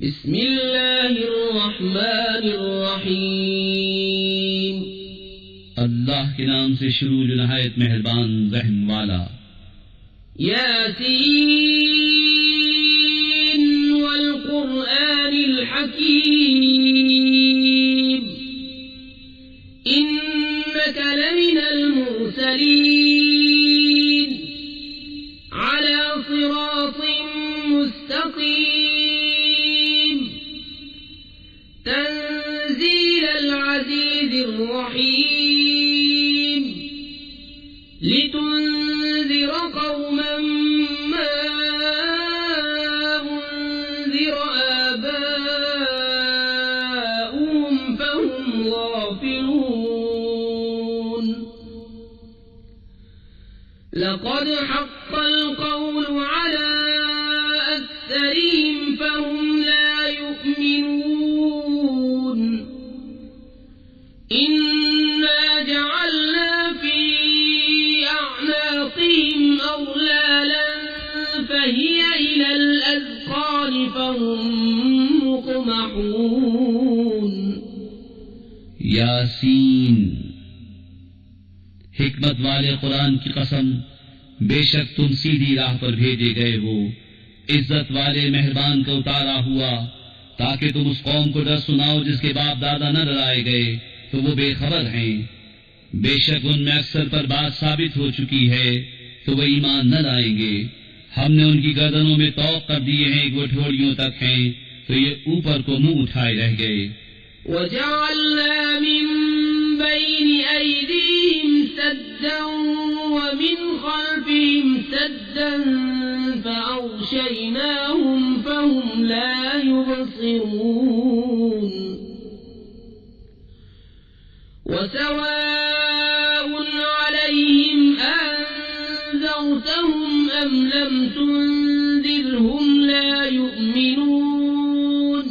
बिस्मिल्लाहिर्रहमानिर्रहीम। अल्लाह के नाम से शुरू जो नहायत मेहरबान रहम वाला। यासीन वल कुरआनिल हकीम इन्नका लमिनल मुरसलीन अला सिरातिन मुस्तकीम तंजीलल अज़ीज़िर रहीम लितुन्ज़िर क़ौमन मा उन्ज़िर आबाउहुम फहुम गाफ़िलून। लक़द हक़्क़ल क़ौलु अला अक्सरिहिम फहुम ला युमिनून। इन्ना जअलना फी अअनाक़िहिम अग़लालन फहिय इलल अज़क़ान फहुम मुक़महून। यासीन, हिकमत वाले कुरान की कसम, बेशक तुम सीधी राह पर भेजे गए हो। इज्जत वाले मेहरबान का उतारा हुआ ताकि तुम उस कौम को डर सुनाओ जिसके बाप दादा न डराए गए तो वो बेखबर हैं। बेशक उनमें अक्सर पर बात साबित हो चुकी है तो वो ईमान न लाएंगे। हमने उनकी गर्दनों में तौक कर दिए हैं, वो ठोड़ियों तक हैं, तो ये ऊपर को मुंह उठाए रह गए। वजअलना मिन बैन अयदीहिम सद्दन व मिन खल्फिहिम सद्दन फअग़शयनाहुम फहुम ला युबसिरून। वसवाउन अलैहिम अअन्ज़रतहुम अम लम तुन्ज़िरहुम ला युमिनून।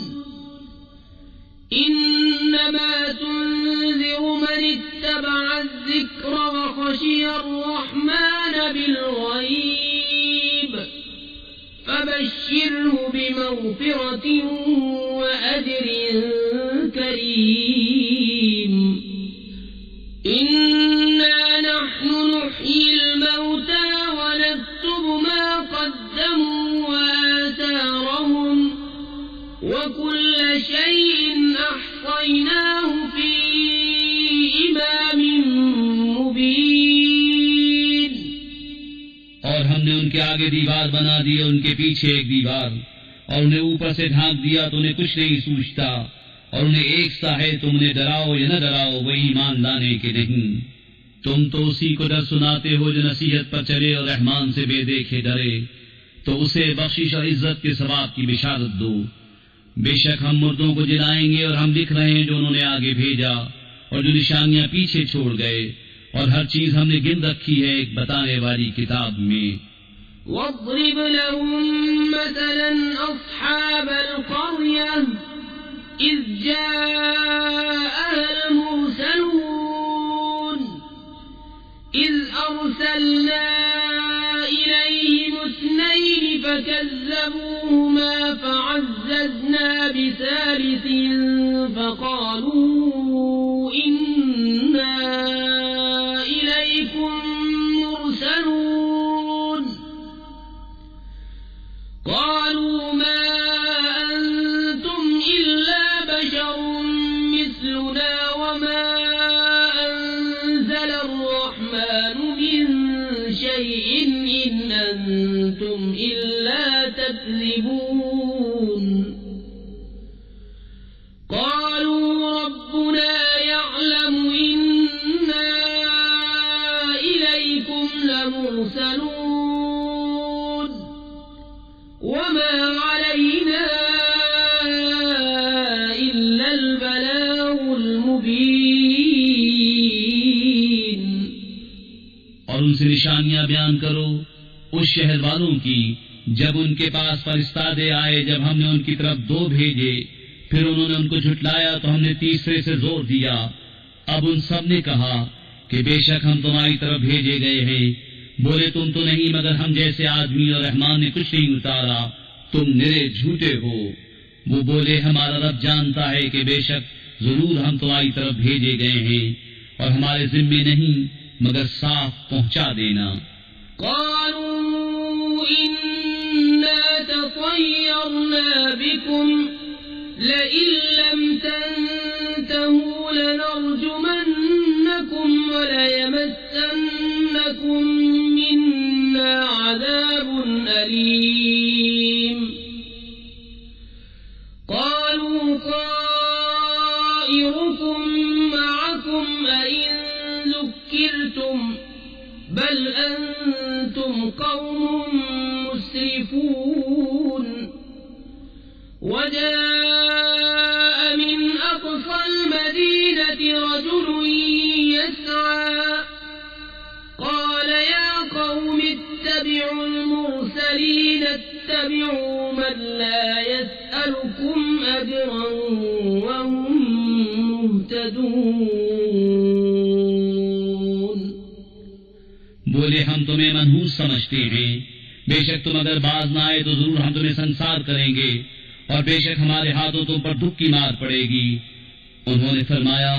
इन्नमा तुन्ज़िरु मन इत्तबअ अज़्ज़िक्र व खशिय अर्रहमान बिलग़ैब फबश्शिरहु बिमग़फ़िरतिन व अज्रिन करीम। इन्ना नहनु नुह्यिल मौता व नक्तुबु मा क़द्दमू व आसारहुम व कुल्ल शैइन अहसयनाहु फी इमामिन मुबीन। और हमने उनके आगे दीवार बना दी और उनके पीछे एक दीवार, और उन्हें ऊपर से ढांक दिया तो उन्हें कुछ नहीं सूझता, और उन्हें एक सा है तुम उन्हें डराओ या न डराओ वो ईमान लाने के नहीं। तुम तो उसी को डर सुनाते हो जो नसीहत पर चले और रहमान से बेदेखे डरे, तो उसे बख्शिश और इज्जत के सवाब की बिशारत दो। बेशक हम मुर्दों को जिलाएंगे और हम लिख रहे हैं जो उन्होंने आगे भेजा और जो निशानियां पीछे छोड़ गए, और हर चीज हमने गिन रखी है एक बताने वाली किताब में। वज़रिब लहुम मसलन अस्हाबल क़र्यह इज़ जाअहल मुरसलून इज़ अरसलना इलैहिम इस्नैनि फकज़्ज़बूहुमा फअज़्ज़ज़ना बिसालिसिन फक़ालू इन्ना इलैकुम मुरसलून। क़ालू मा अंतुम इल्ला बशरुम मिस्लुना वमा अंज़ल अर्रहमानु मिन शैइन इन अंतुम इल्ला तकज़िबून। क़ालू रब्बुना यअलमु इन्ना इलैकुम लमुरसलून वमा अलैना इल्लल बलागुल मुबीन। और उनसे निशानियां बयान करो उस शहर वालों की जब उनके पास फरिश्तादे आए, जब हमने उनकी तरफ दो भेजे, फिर उन्होंने उनको झुटलाया तो हमने तीसरे से जोर दिया। अब उन सब ने कहा कि बेशक हम तुम्हारी तरफ भेजे गए हैं। बोले तुम तो नहीं मगर हम जैसे आदमी, और रहमान ने कुछ नहीं उतारा, तुम निरे झूठे हो। वो बोले, हमारा रब जानता है कि बेशक जरूर हम तुम्हारी तरफ भेजे गए हैं और हमारे जिम्मे नहीं मगर साफ पहुंचा देना। क़ालू इन्ना ततय्यरना बिकुम लइन लम तंतहू लनरजुमन्नकुम वलयमस्सन्नकुम मिन्ना अज़ाबुन अलीम। क़ालू ताइरुकुम मअकुम अइन ज़ुक्किरतुम बल अंतुम कौमुम मुस्रिफून। वजाअ मिन अक़सल मदीनति रजुलुन यस्आ क़ाल या क़ौमि इत्तबिउल मुरसलीन इत्तबिउ मन ला यसअलुकुम अजरन वहुम मुहतदून। बोले, हम तुम्हें मनहूस समझते हैं, बेशक तुम अगर बाज न आए तो जरूर हम तुम्हें संसार करेंगे और बेशक हमारे हाथों तुम पर दुख की मार पड़ेगी। उन्होंने फरमाया,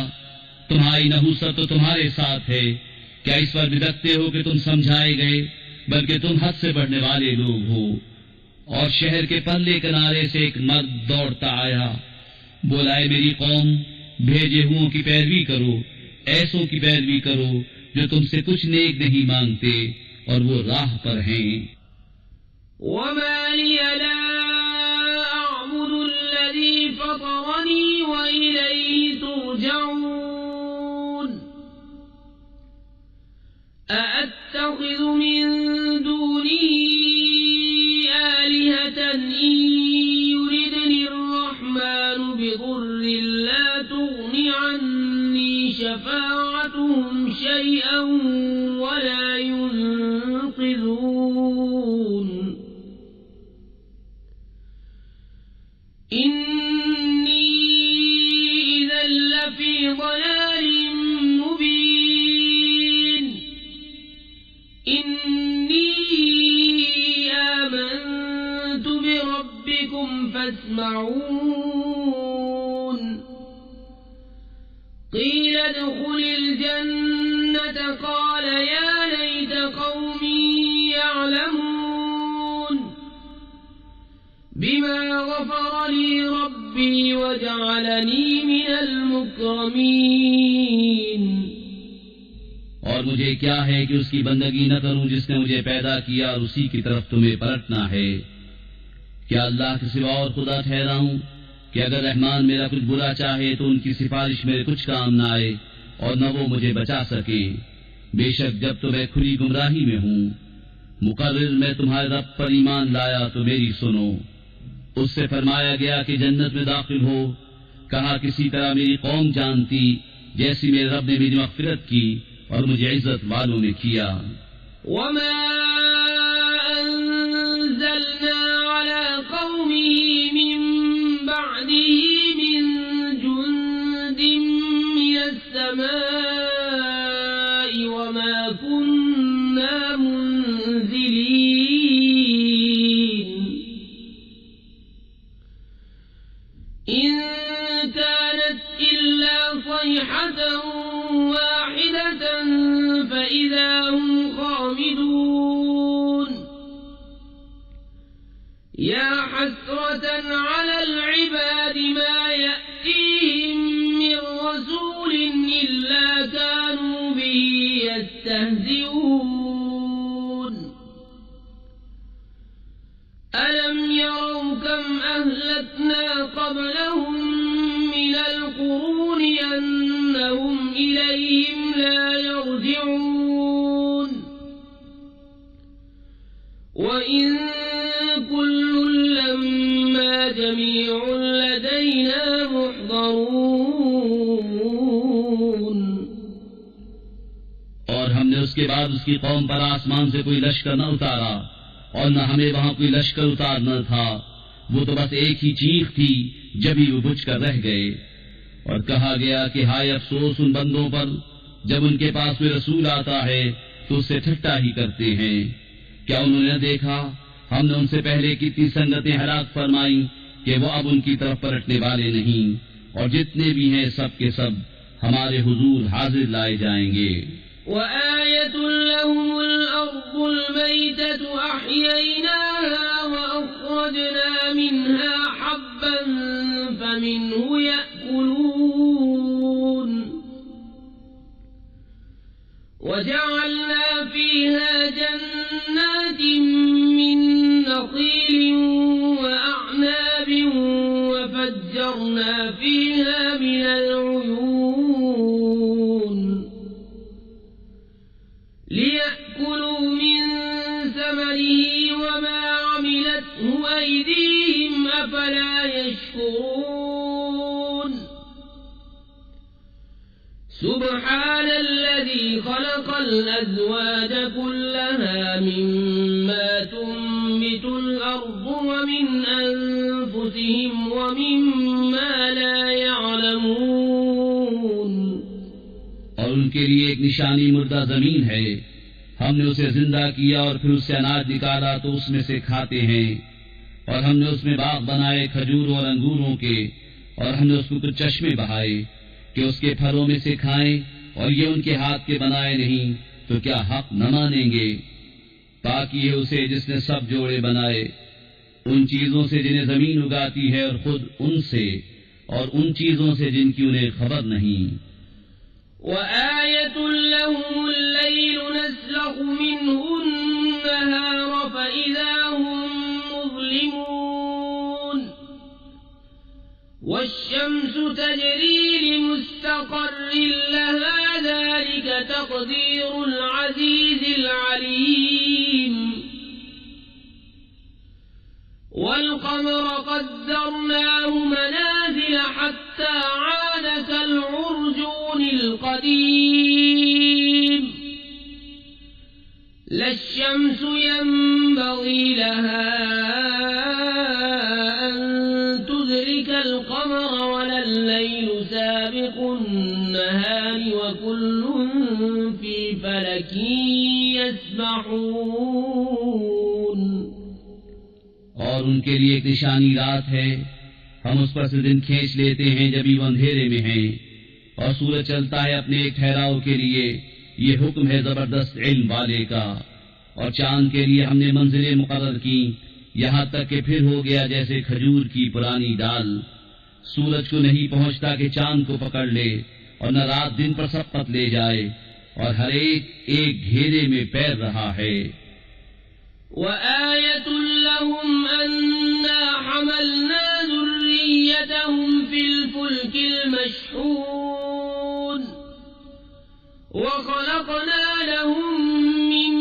तुम्हारी नहूसत तो तुम्हारे साथ है, क्या इस पर बिदकते हो कि तुम समझाए गए, बल्कि तुम हद से बढ़ने वाले लोग हो। और शहर के पल्ले किनारे से एक मर्द दौड़ता आया, बोला, मेरी कौम, भेजे हुओं की पैरवी करो, ऐसों की पैरवी करो जो तुमसे कुछ नेक नहीं मांगते और वो राह पर हैं। वमा लिया ला अअबुदु अल्लज़ी फ़तरनी व इलैहि तुरजऊन। अअत्तख़िज़ु मिन दूनिही आलिहतन इन युरिदनि अर्रहमानु बिदुर्रिन ला तुग़नि अन्नी शफ़ाअतुहुम शैअन वला युनक़िज़ून। इन्नी इज़न लफ़ी ضलालिन मुबीन। इन्नी आमनतु बिरब्बिकुम फस्मऊन। क़ील उद्ख़ुलिल जन्नत क़ाल या लैत क़ौमी यअलमून बिमा ग़फ़र ली रब्बी वजअलनी मिनल मुक्रमीन। और मुझे क्या है कि उसकी बंदगी न करूं जिसने मुझे पैदा किया और उसी की तरफ तुम्हें पलटना है। क्या अल्लाह के सिवा और खुदा ठहराऊं कि अगर रहमान मेरा कुछ बुरा चाहे तो उनकी सिफारिश मेरे कुछ काम न आए और न वो मुझे बचा सके। बेशक जब तो मैं खुली गुमराही में हूँ। मुकर्रिर मैं तुम्हारे रब पर ईमान लाया तो मेरी सुनो। उससे फरमाया गया कि जन्नत में दाखिल हो। कहा, किसी तरह मेरी कौम जानती जैसी मेरे रब ने मेरी मग़फ़िरत की और मुझे इज्जत वालों में किया। वमा अंज़लना अला क़ौमिही मिन बअदिही मिन जुंदिन मिनस समाई वमा कुन्ना मुंज़िलीन। इन कानत इल्ला सयहतन वाहिदतन फ़इज़ा हुम ख़ामिदून। या हस्रतन अलल इबादि मा यअतीहिम मिन रसूलिन इल्ला कानू बिही यस्तहज़िऊन। अलम यरौ कम अहलकना क़ब्लहुम मिनल क़ुरूनि अन्नहुम इलैहिम ला यरजिऊन। वइन कुल्लुन लम्मा जमीउन लदैना मुहज़रून। और हमने उसके बाद उसकी कौम पर आसमान से कोई लश्कर न उतारा और न हमें वहां कोई लश्कर उतारना था। वो तो बस एक ही चीख थी, जब ही वो बुझ कर रह गए। और कहा गया कि हाय अफसोस उन बंदों पर जब उनके पास कोई रसूल आता है तो उससे ठट्टा ही करते हैं। क्या उन्होंने देखा हमने उनसे पहले कितनी संगतें हलाक फरमाई कि वो अब उनकी तरफ पलटने वाले नहीं, और जितने भी हैं सब के सब हमारे हुजूर हाजिर लाए जाएंगे। وآية لهم الأرض الميتة أحييناها وأخرجنا منها حبا فمنه يأكلون وجعلنا فيها جنات من نخيل وأعناب وفجرنا فيها من العيون ليأكلوا من ثمره وما عملته أيديهم أفلا يشكرون سبحان الذي خلق الأزواج كلها مما تنبت الأرض ومن أنفسهم ومما لا يعلمون। और उनके लिए एक निशानी मुर्दा जमीन है, हमने उसे जिंदा किया और फिर उससे अनाज निकाला तो उसमें से खाते हैं, और हमने उसमें बाग बनाए खजूरों और अंगूरों के, और हमने उसको कुछ चश्मे बहाए कि उसके फलों में से खाएं, और ये उनके हाथ के बनाए नहीं तो क्या हक न मानेंगे। ताकि ये उसे जिसने सब जोड़े बनाए, उन चीजों से जिन्हें जमीन उगाती है और खुद उनसे, और उन चीजों से जिनकी उन्हें खबर नहीं। وآية لهم الليل نسلخ منه النهار فإذا هم مظلمون والشمس تجري لمستقر لها ذلك تقدير العزيز العليم والقمر قدرناه منازل حتى عاد كالعرجون القديم لا الشمس ينبغي لها أن تدرك القمر ولا الليل سابق النهار وكل في فلك يسبحون। और उनके लिए एक निशानी रात है, हम उस पर से दिन खींच लेते हैं जब वो अंधेरे में हैं, और सूरज चलता है अपने एक ठहराव के लिए। ये हुक्म है जबरदस्त इल्म वाले का। और चांद के लिए हमने मंजिलें मुकर्रर की, यहाँ तक कि फिर हो गया जैसे खजूर की पुरानी डाल। सूरज को नहीं पहुँचता कि चांद को पकड़ ले, और न रात दिन पर सबकत ले जाए, और हर एक एक घेरे में पैर रहा है। وآية لهم أنا حملنا ذريتهم في الفلك المشحون وخلقنا لهم من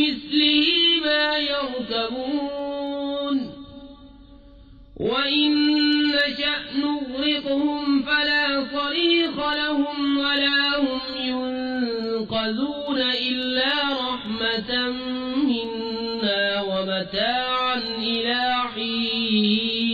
مثله ما يركبون وإن نشأ نغرقهم فلا صريخ لهم ولا هم ينقذون إلا رحمة منا ومتاعا إلى حين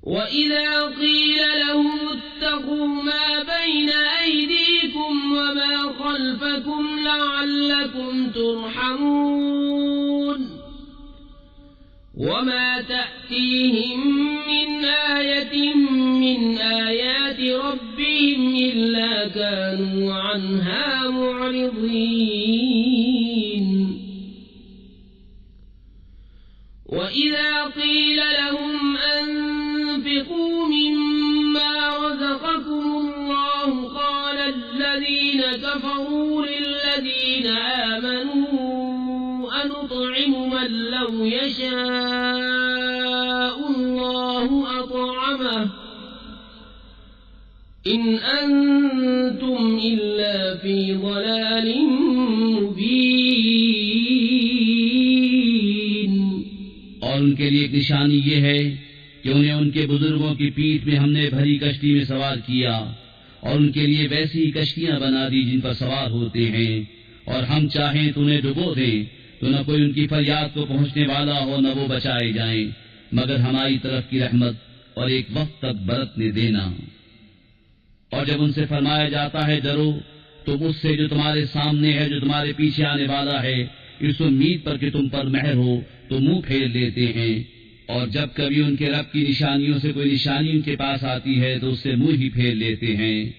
وإذا قيل لهم اتقوا ما بين أيديكم وما خلفكم لعلكم ترحمون وما تأتيهم من آية من آيات ربهم إلا كانوا عنها معرضين وإذا قيل لهم أنفقوا مما رزقكم الله قال الذين كفروا للذين آمنوا أنطعم من لو يشاء الله أطعمه إن أنتم إلا في ضلال مبين। और उनके लिए एक निशानी ये है कि उन्हें उनके बुजुर्गों की पीठ में हमने भरी कश्ती में सवार किया, और उनके लिए वैसी ही कश्तियां बना दी जिन पर सवार होते हैं, और हम चाहें तो उन्हें डुबो दें तो न कोई उनकी फरियाद को पहुंचने वाला हो न वो बचाए जाएं, मगर हमारी तरफ की रहमत और एक वक्त तक बरतने देना। और जब उनसे फरमाया जाता है डरो, तो उससे जो तुम्हारे सामने है, जो तुम्हारे पीछे आने वाला है, इस उम्मीद पर कि तुम पर मेहर हो तो मुंह फेर लेते हैं, और जब कभी उनके रब की निशानियों से कोई निशानी उनके पास आती है तो उससे मुंह ही फेर लेते हैं।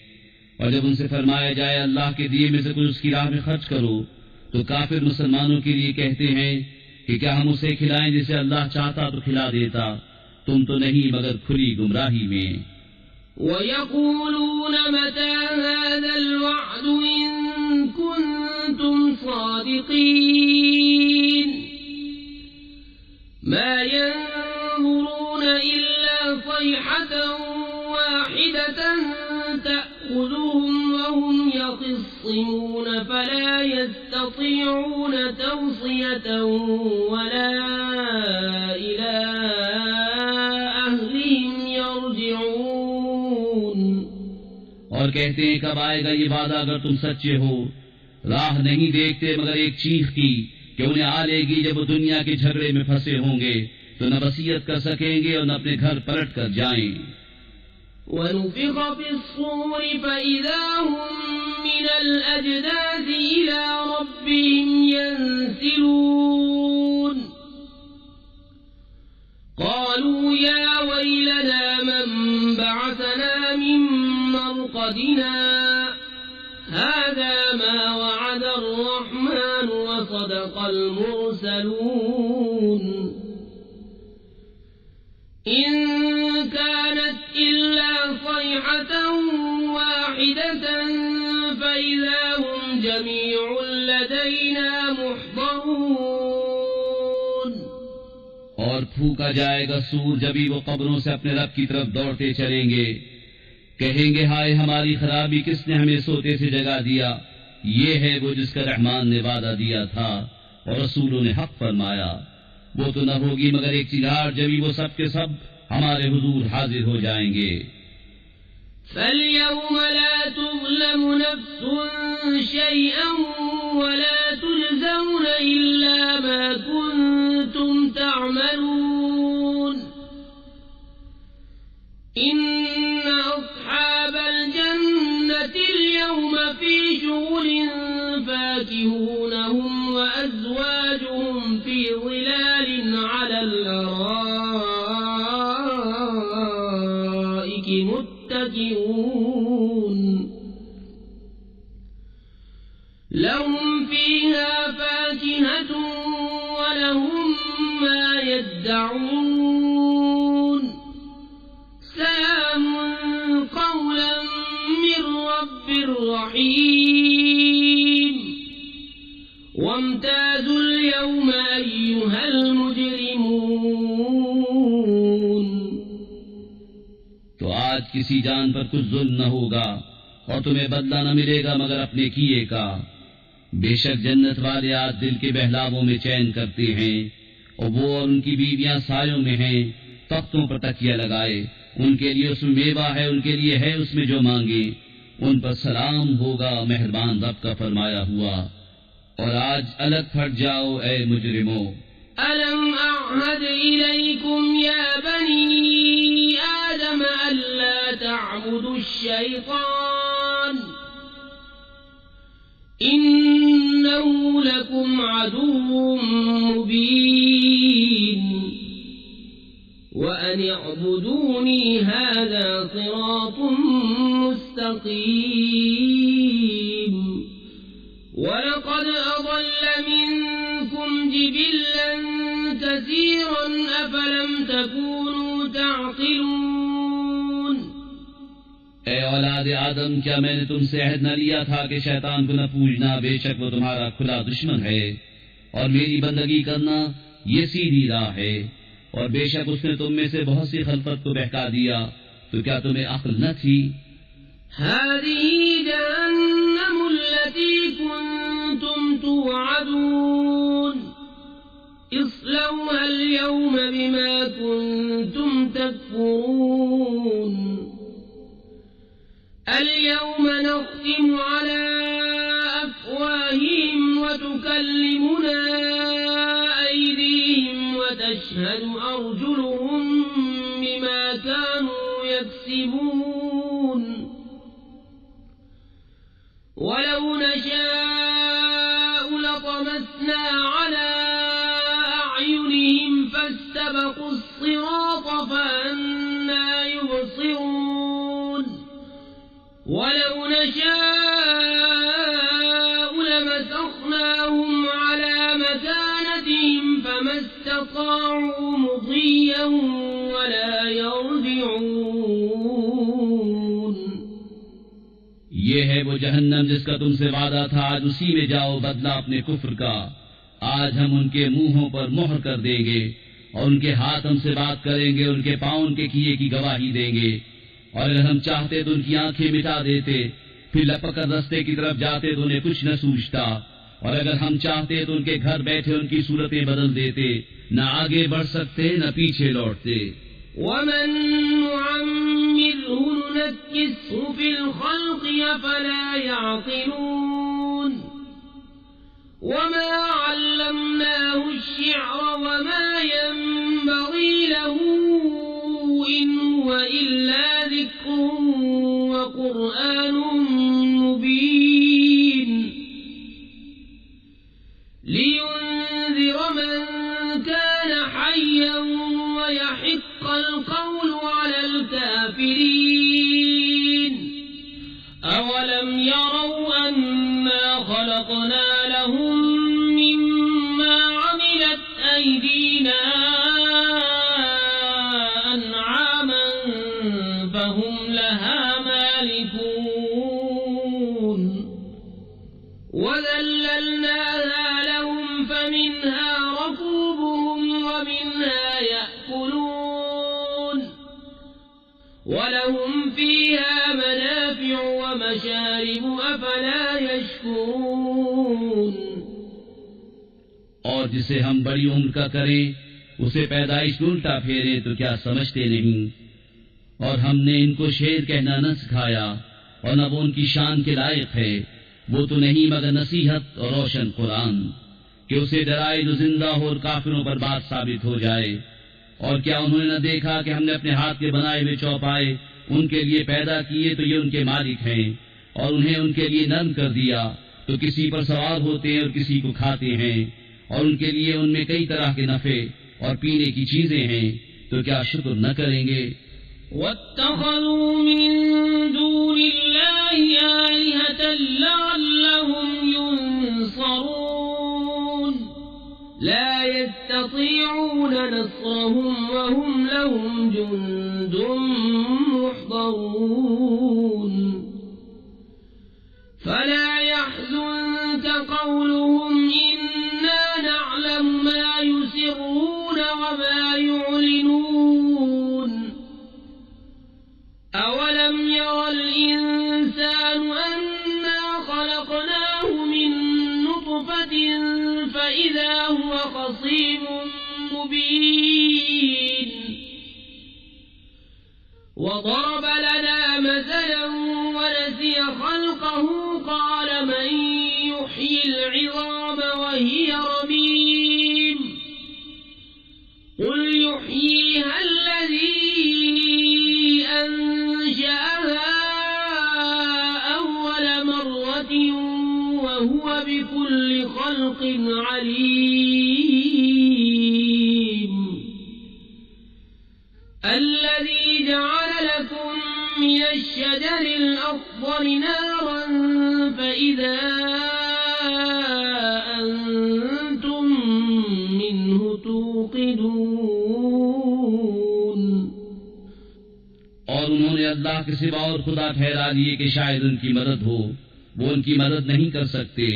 और जब उनसे फरमाया जाए अल्लाह के दिए में से कुछ उसकी राह में खर्च करो, तो काफिर मुसलमानों के लिए कहते हैं कि क्या हम उसे खिलाएं जिसे अल्लाह चाहता तो खिला देता, तुम तो नहीं मगर खुली गुमराही में। وَيَقُولُونَ مَتَى هَذَا الْوَعْدُ إِن كُنتُمْ صَادِقِينَ مَا يَنظُرُونَ إِلَّا صَيْحَةً وَاحِدَةً تَأْخُذُهُمْ وَهُمْ يَخِصِّمُونَ فَلَا يَسْتَطِيعُونَ تَوْصِيَةً وَلَا إِلَى أَهْلِهِمْ يَرْجِعُونَ। और कहते हैं कब आएगा ये वादा अगर तुम सच्चे हो। राह नहीं देखते मगर एक चीख की कि उन्हें आ लेगी जब वो दुनिया के झगड़े में फंसे होंगे तो न वसीयत कर सकेंगे और न अपने घर पलट कर जाएं। وَنُفِخَ فِي الصُّورِ فَإِذَا هُم مِّنَ الْأَجْدَاثِ إِلَى رَبِّهِمْ يَنسِلُونَ قَالُوا يَا وَيْلَنَا مَن بَعَثَنَا مِن مَّرْقَدِنَا هَٰذَا مَا وَعَدَ الرَّحْمَٰنُ وَصَدَقَ الْمُرْسَلُونَ إِن كَانَتْ إِلَّا صَيْحَةً وَاحِدَةً فَإِذَا هُمْ جَمِيعٌ لَّدَيْنَا مُحْضَرُونَ। और फूका जाएगा सूर जब ही वो कब्रों से अपने रब की तरफ दौड़ते चलेंगे, कहेंगे हाय हमारी खराबी, किसने हमें सोते से जगा दिया। ये है वो जिसका रहमान ने वादा दिया था और रसूलों ने हक फरमाया। वो तो न होगी मगर एक चिल्लाहट जब ही वो सब के सब हमारे हुजूर हाजिर हो जाएंगे। فَالْيَوْمَ لَا تُظْلَمُ نَفْسٌ شَيْئًا وَلَا تُجْزَوْنَ إِلَّا مَا كُنتُمْ تَعْمَلُونَ إِنَّ أَصْحَابَ الْجَنَّةِ الْيَوْمَ فِي شُغُلٍ فَاكِهُونَ هُمْ وَأَزْوَاجُهُمْ فِي ظِلَالٍ عَلَى الْأَرَائِكِ مُتَّكِئُونَ لَهُمْ فِيهَا فَاكِهَةٌ وَلَهُم مَّا يَدَّعُونَ سَلَامٌ قَوْلًا مِّن رَّبٍّ رَّحِيمٍ وَامْتَازُوا الْيَوْمَ أَيُّهَا الْمُجْرِمُونَ। तो आज किसी जान पर कुछ जुल्म न होगा और तुम्हें बदला न मिलेगा मगर अपने किए का। बेशक जन्नत वाले आज दिल के बहलावों में चैन करते हैं और वो और उनकी बीवियां सायों में हैं, तख्तों पर तकिया लगाए। उनके लिए उसमें मेवा है, उनके लिए है उसमें जो मांगे। उन पर सलाम होगा मेहरबान रब का फरमाया हुआ। और आज अलग फट जाओ ए मुजरिमो। أَلَمْ أَعْهَدْ إِلَيْكُمْ يَا بَنِي آدَمَ أَلَّا تَعْبُدُوا الشَّيْطَانَ إِنَّهُ لَكُمْ عَدُوٌّ مُّبِينٌ وَأَنِ اعْبُدُونِي هَٰذَا صِرَاطٌ مُّسْتَقِيمٌ وَلَقَدْ أَضَلَّ مِنكُمْ جِبِلًّا كَثِيرًا أَفَلَمْ تَكُونُوا تَعْقِلُونَ। ए औलाद आदम, क्या मैंने तुमसे अहद न लिया था कि शैतान को न पूजना, बेशक वो तुम्हारा खुला दुश्मन है, और मेरी बंदगी करना ये सीधी राह है। और बेशक उसने तुम में से बहुत सी खलकत को बहका दिया, तो क्या तुम्हें अक्ल न थी? هَٰذِهِ جَهَنَّمُ الَّتِي كُنتُمْ تُوعَدُونَ اصْلَوْهَا الْيَوْمَ بِمَا كُنتُمْ تَكْفُرُونَ الْيَوْمَ نَخْتِمُ عَلَىٰ أَفْوَاهِهِمْ وَتُكَلِّمُنَا أَيْدِيهِمْ وَتَشْهَدُ أَرْجُلُهُم بِمَا كَانُوا يَكْسِبُونَ وَلَوْ نَشَاءُ لَطَمَسْنَا عليهم فاستبقوا الصراط فأنى يبصرون ولو نشاء لمسخناهم على مكانتهم فما استطاعوا مضيا ولا يرجعون ये है वो जहन्नम जिसका तुमसे वादा था, आज उसी में जाओ, बदला अपने कुफ्र का। आज हम उनके मुंहों पर मोहर कर देंगे और उनके हाथ हमसे बात करेंगे, उनके पांव उनके किए की गवाही देंगे। और अगर हम चाहते तो उनकी आंखें मिटा देते, फिर लपक कर रास्ते की तरफ जाते तो उन्हें कुछ न सूझता। और अगर हम चाहते तो उनके घर बैठे उनकी सूरतें बदल देते, न आगे बढ़ सकते न पीछे लौटते। ومن نعمره ننكسه في الخلق أفلا يعقلون وما علمناه الشعر وما ينبغي له إن هو إلا ذكر وقرآن مبين لينذر من كان حيا ويحق القول على الكافرين أولم يروا أنا خلقنا لهم مما عملت أيدينا أنعاما فهم لها مالكون وذللناها لهم فمنها ركوبهم ومنها يأكلون ولهم فيها منافع ومشارب أفلا يشكرون और जिसे हम बड़ी उम्र का करें, उसे पैदाइश में उल्टा फेरे तो क्या समझते नहीं। और हमने इनको शेर कहना न सिखाया और न वो उनकी शान के लायक है। वो तो नहीं मगर नसीहत और रोशन कुरान, कि उसे डराए जो जिंदा हो और काफिरों पर बात साबित हो जाए। और क्या उन्होंने न देखा कि हमने अपने हाथ के बनाए हुए चौपाए उनके लिए पैदा किए तो ये उनके मालिक हैं, और उन्हें उनके लिए नर्म कर दिया तो किसी पर सवार होते हैं और किसी को खाते हैं, और उनके लिए उनमें कई तरह के नफे और पीने की चीजें हैं, तो क्या शुक्र न करेंगे। واتخذوا من دون الله آلهة لعلهم ينصرون لا يستطيعون نصرهم وهم لهم جند محضرون فلا يحزنك قولهم إنا نعلم ما يسرون وما يعلنون أولم يرى الإنسان أنا خلقناه من نطفة فإذا هو خصيم مبين وضرب لنا مثلا ونسي خلقه قال من يحيي العظام وهي رميم قل يحييها الذي أنشأها أول مرة وهو بكل خلق عليم الذي جعل لكم من الشجر الأخضر نارا فإذا أنتم منه توقدون और उन्होंने अल्लाह के सिवा और खुदा ठहरा लिए कि शायद उनकी मदद हो, वो उनकी मदद नहीं कर सकते,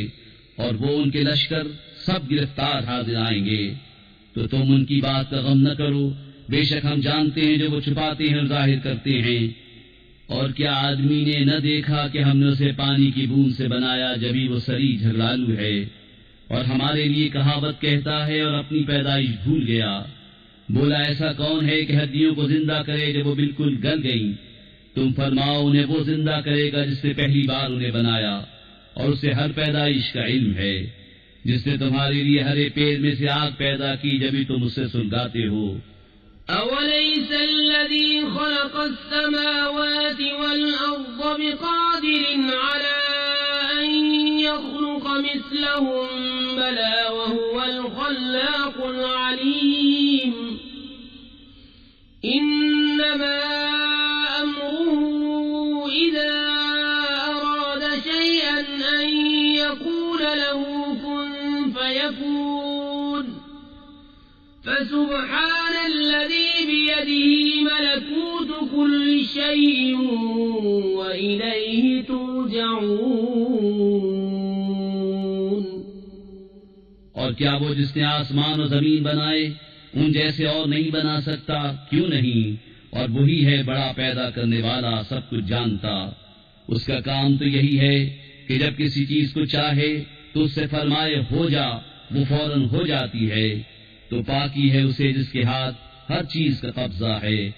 और वो उनके लश्कर सब गिरफ्तार हाजिर आएंगे। तो तुम उनकी बात का गम न करो, बेशक हम जानते हैं जो वो छुपाते हैं और जाहिर करते हैं। और क्या आदमी ने न देखा कि हमने उसे पानी की बूंद से बनाया, जभी वो सरी झगड़ालू है और हमारे लिए कहावत कहता है और अपनी पैदाइश भूल गया। बोला ऐसा कौन है कि हड्डियों को जिंदा करे जब वो बिल्कुल गल गई। तुम फरमाओ उन्हें वो जिंदा करेगा जिसने पहली बार उन्हें बनाया, और उसे हर पैदाइश का इल्म है, जिसने तुम्हारे लिए हरे पेड़ में से आग पैदा की जभी तुम उससे सुलगाते हो। أوليس الذي خلق السماوات والأرض بقادر على أن يخلق مثلهم بلى وهو الخلاق العليم يكون فسبحان الذي بيده ملكوت كل شيء وإليه ترجعون। और क्या वो जिसने आसमान और जमीन बनाए उन जैसे और नहीं बना सकता? क्यों नहीं? और वही है बड़ा पैदा करने वाला, सब कुछ जानता। उसका काम तो यही है कि जब किसी चीज को चाहे तो उससे फरमाए हो जा, वो फौरन हो जाती है। तो पाकी है उसे जिसके हाथ हर चीज का कब्जा है।